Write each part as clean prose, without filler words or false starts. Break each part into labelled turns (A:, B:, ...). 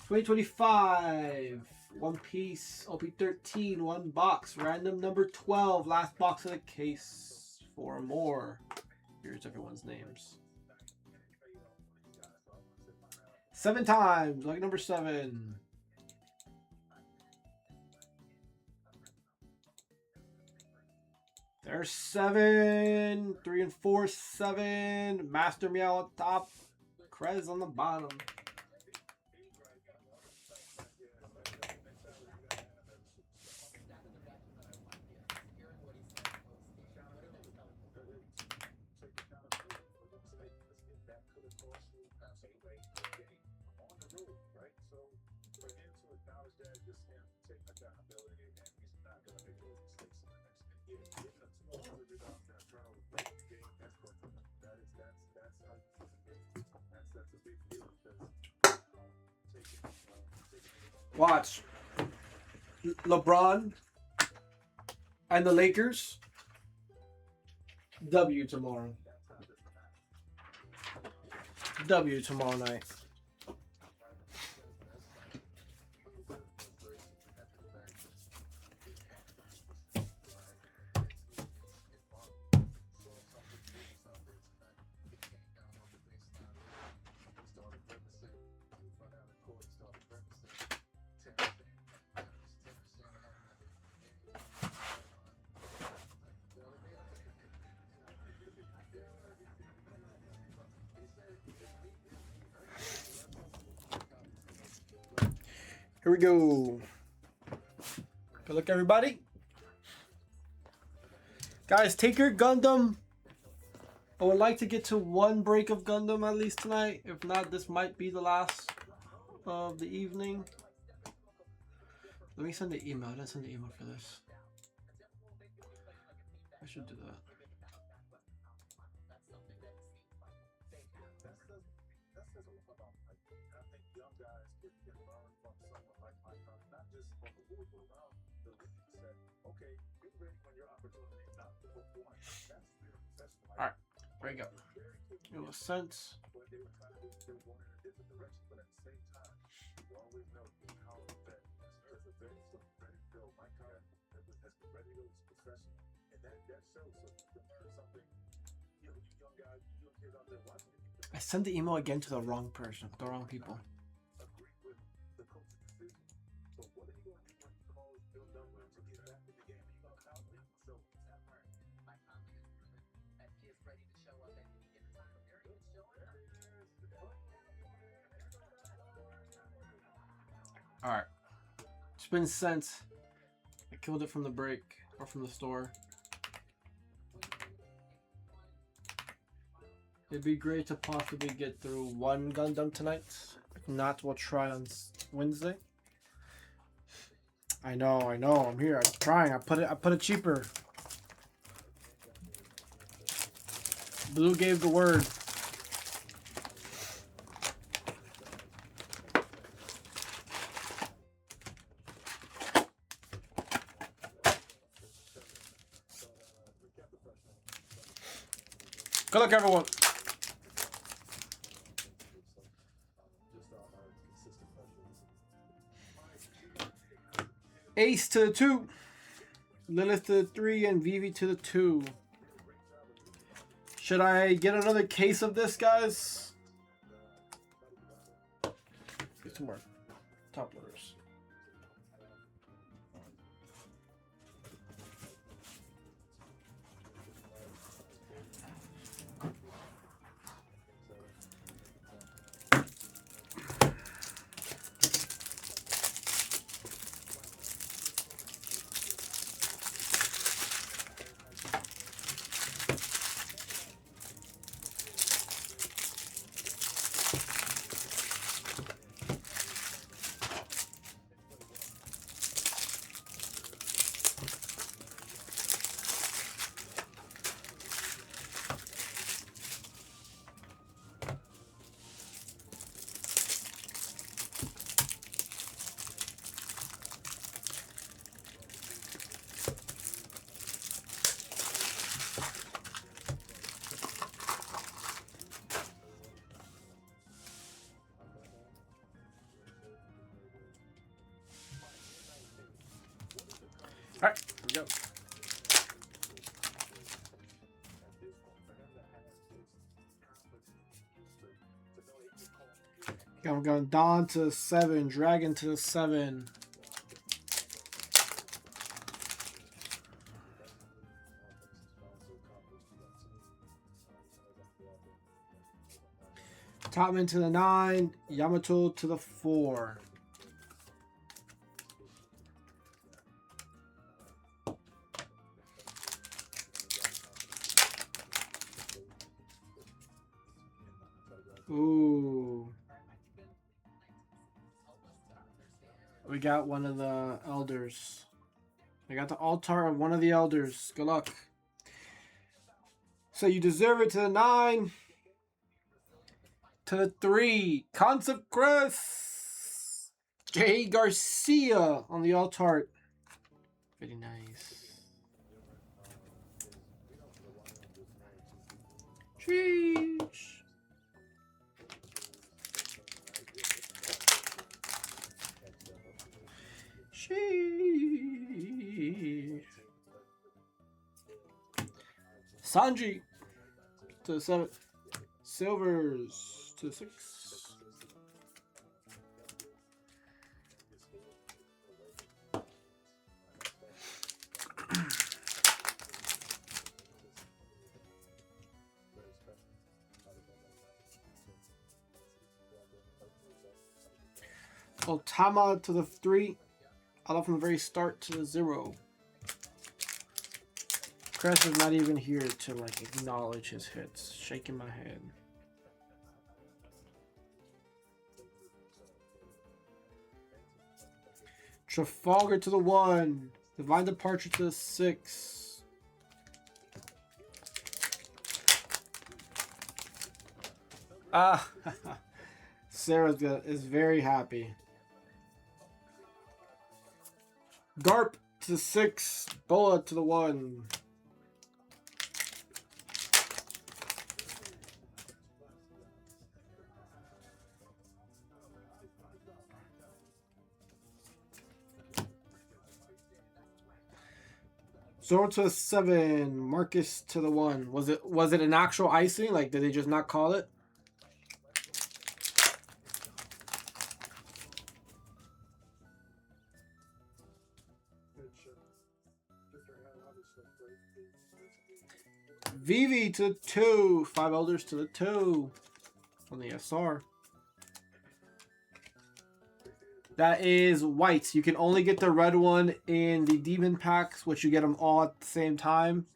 A: 2025 One Piece OP13 one box random number 12 last box of the case. 4 more. Here's everyone's names. 7 times, lucky number 7. There's 7, 3 and 4, 7. Master Meow on top, Krez on the bottom. Watch. LeBron and the Lakers. W tomorrow. W tomorrow night. Here we go. Good luck, everybody. Guys, take your Gundam. I would like to get to 1 break of Gundam at least tonight. If not, this might be the last of the evening. Let me send the email. I didn't send the email for this. I should do that. Alright, there you go. It was sent. I sent the email again to the wrong person, the wrong people. Alright. It's been sent. I killed it from the break or from the store. It'd be great to possibly get through 1 Gundam tonight. If not, we'll try on Wednesday. I know, I'm here. I'm trying. I put it cheaper. Blue gave the word. Good luck, everyone. Ace to the 2, Lilith to the 3, and Vivi to the 2. Should I get another case of this, guys? Get some more top loaders. Alright, here we go. I'm going Dawn to 7, Dragon to 7. Topman to the 9, Yamato to the 4. Ooh. We got one of the elders. I got the altar of one of the elders. Good luck. So you deserve it to the 9. To the 3. Consecress. Jay Garcia on the altar. Very nice. Sheesh. Sheesh. Sanji to the 7. Silvers to the 6. Otama to the 3. I love from the very start to the 0. Crest is not even here to like acknowledge his hits. Shaking my head. Trafalgar to the 1. Divine Departure to the 6. Ah, Sarah is very happy. Garp to the 6. Boa to the 1. Zoro to the 7. Marcus to the 1. Was it an actual icing? Like, did they just not call it? Vivi to 2. 5 elders to the 2 on the SR. That is white. You can only get the red one in the demon packs, which you get them all at the same time.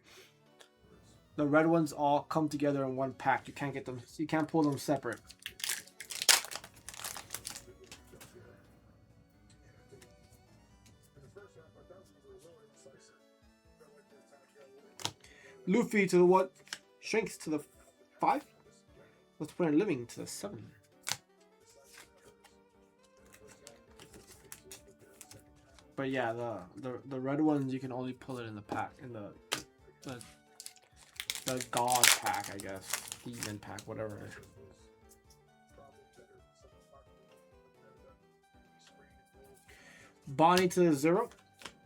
A: The red ones all come together in one pack. You can't get them. You can't pull them separate. Luffy to the 1. Shanks to the 5. Let's put in Living to the 7. But yeah, the red ones you can only pull it in the pack, in the god pack, I guess, demon pack, whatever. Bonnie to the 0,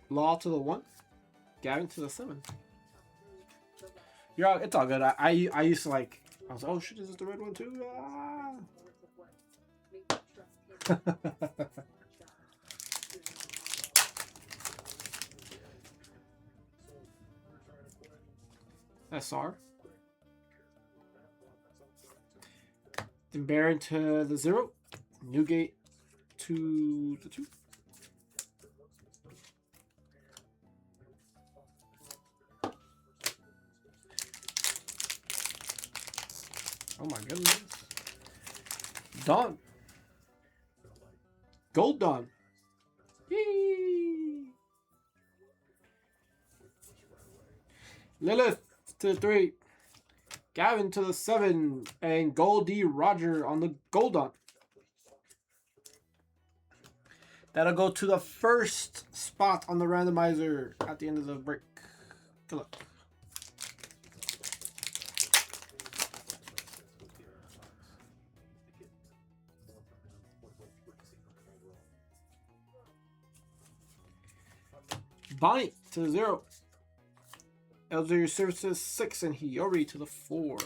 A: Law to the 1, Gavin to the 7. Yeah, it's all good. I used to like. I was like, oh shit, is this the red one too? Ah. SR. Then Baron to the 0. Newgate to the 2. Oh my goodness. Dawn. Gold Dawn. Yee. Lilith to the 3. Gavin to the 7. And Goldie Roger on the Gold Dawn. That'll go to the first spot on the randomizer at the end of the break. Good luck. Bonnie to the 0. Elder Services 6 and Hiyori to the 4.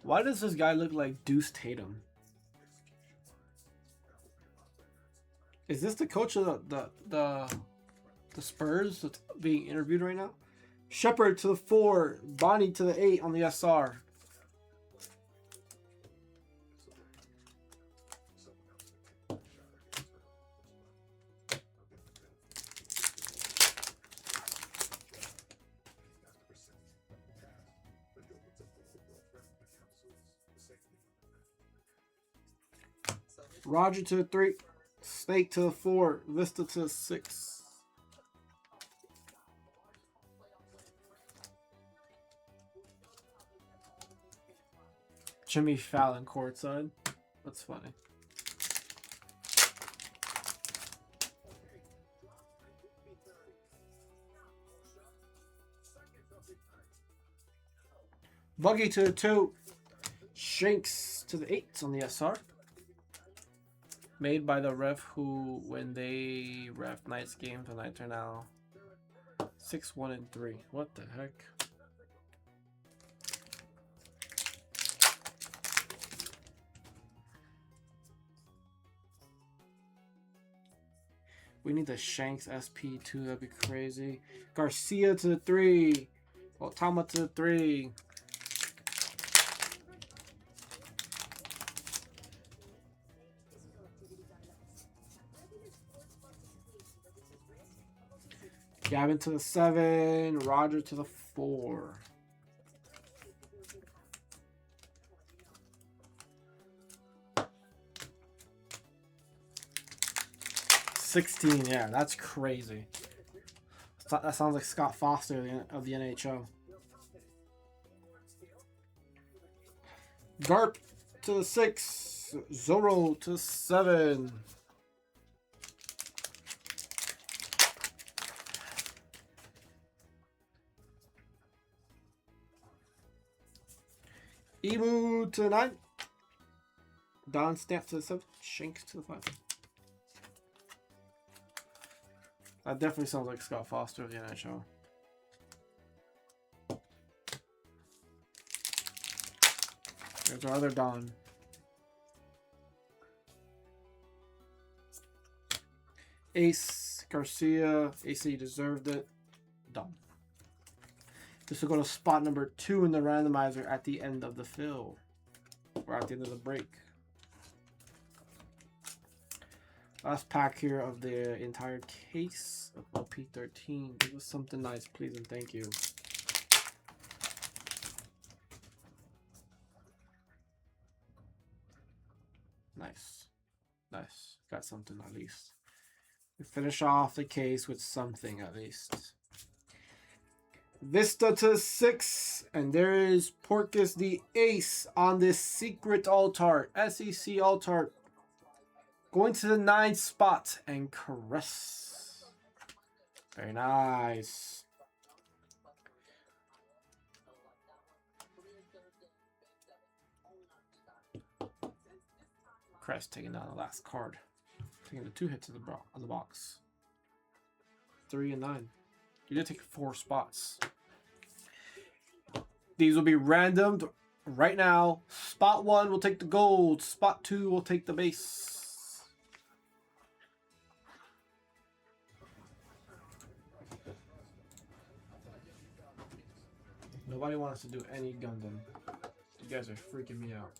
A: Why does this guy look like Deuce Tatum? Is this the coach of the Spurs that's being interviewed right now? Shepard to the 4, Bonnie to the 8 on the SR. Roger to the 3, Snake to the 4, Vista to the 6. Jimmy Fallon courtside. That's funny. Buggy to the 2, Shanks to the 8 on the SR. Made by the ref who, when they ref Knights games, tonight are now 6-1-3. What the heck? We need the Shanks SP too. That'd be crazy. Garcia to the 3. Otama to the 3. Gavin to the 7, Roger to the 4. $16, yeah, that's crazy. That sounds like Scott Foster of the NHL. Garp to the 6, Zorro to the 7. Emu to the 9. Don Stamp to the 7. Shanks to the 5. That definitely sounds like Scott Foster of the NHL. There's our other Don. Ace, Garcia. AC deserved it. Don. This will go to spot number 2 in the randomizer at the end of the fill. Or at the end of the break. Last pack here of the entire case of OP13. Give us something nice, please, and thank you. Nice. Nice. Got something at least. We finish off the case with something at least. Vista to 6, and there is Porkus the Ace on this secret altar, SEC altar. Going to the 9th spot and Caress. Very nice. Caress taking down the last card. Taking the 2 hits of the box. 3 and 9. You did take 4 spots. These will be randomed right now. Spot 1 will take the gold. Spot 2 will take the base. Nobody wants to do any Gundam. You guys are freaking me out.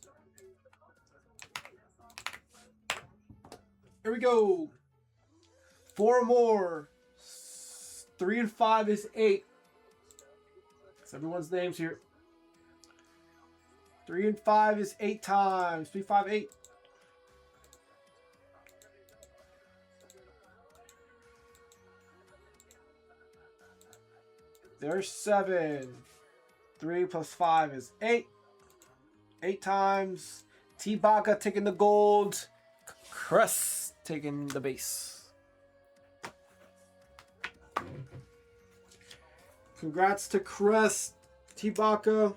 A: Here we go. 4 more. 3 and 5 is 8. It's everyone's names here. 3 and 5 is 8 times. 3, 5, 8. There's 7. 3 plus 5 is 8. 8 times. T-Baka taking the gold. Crest taking the base. Congrats to Chris, T-Baka.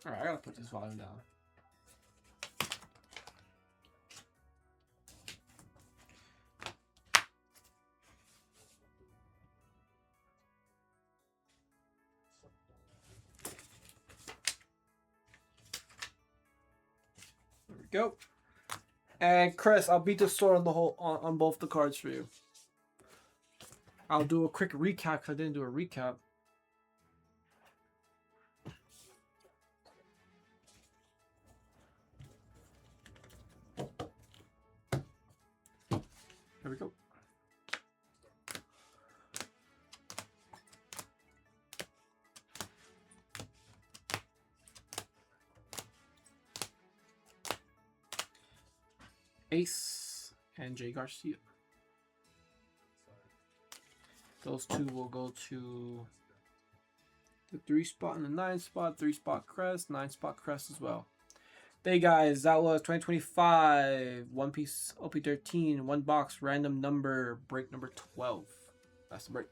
A: Alright, I gotta put this volume down. There we go. And Chris, I'll beat the sword on the whole on both the cards for you. I'll do a quick recap because I didn't do a recap. Here we go. Ace and Jay Garcia. Those two will go to the 3 spot and the 9 spot, 3 spot crest, 9 spot crest as well. Hey guys, that was 2025 One Piece OP13 1 box random number break number 12. That's the break.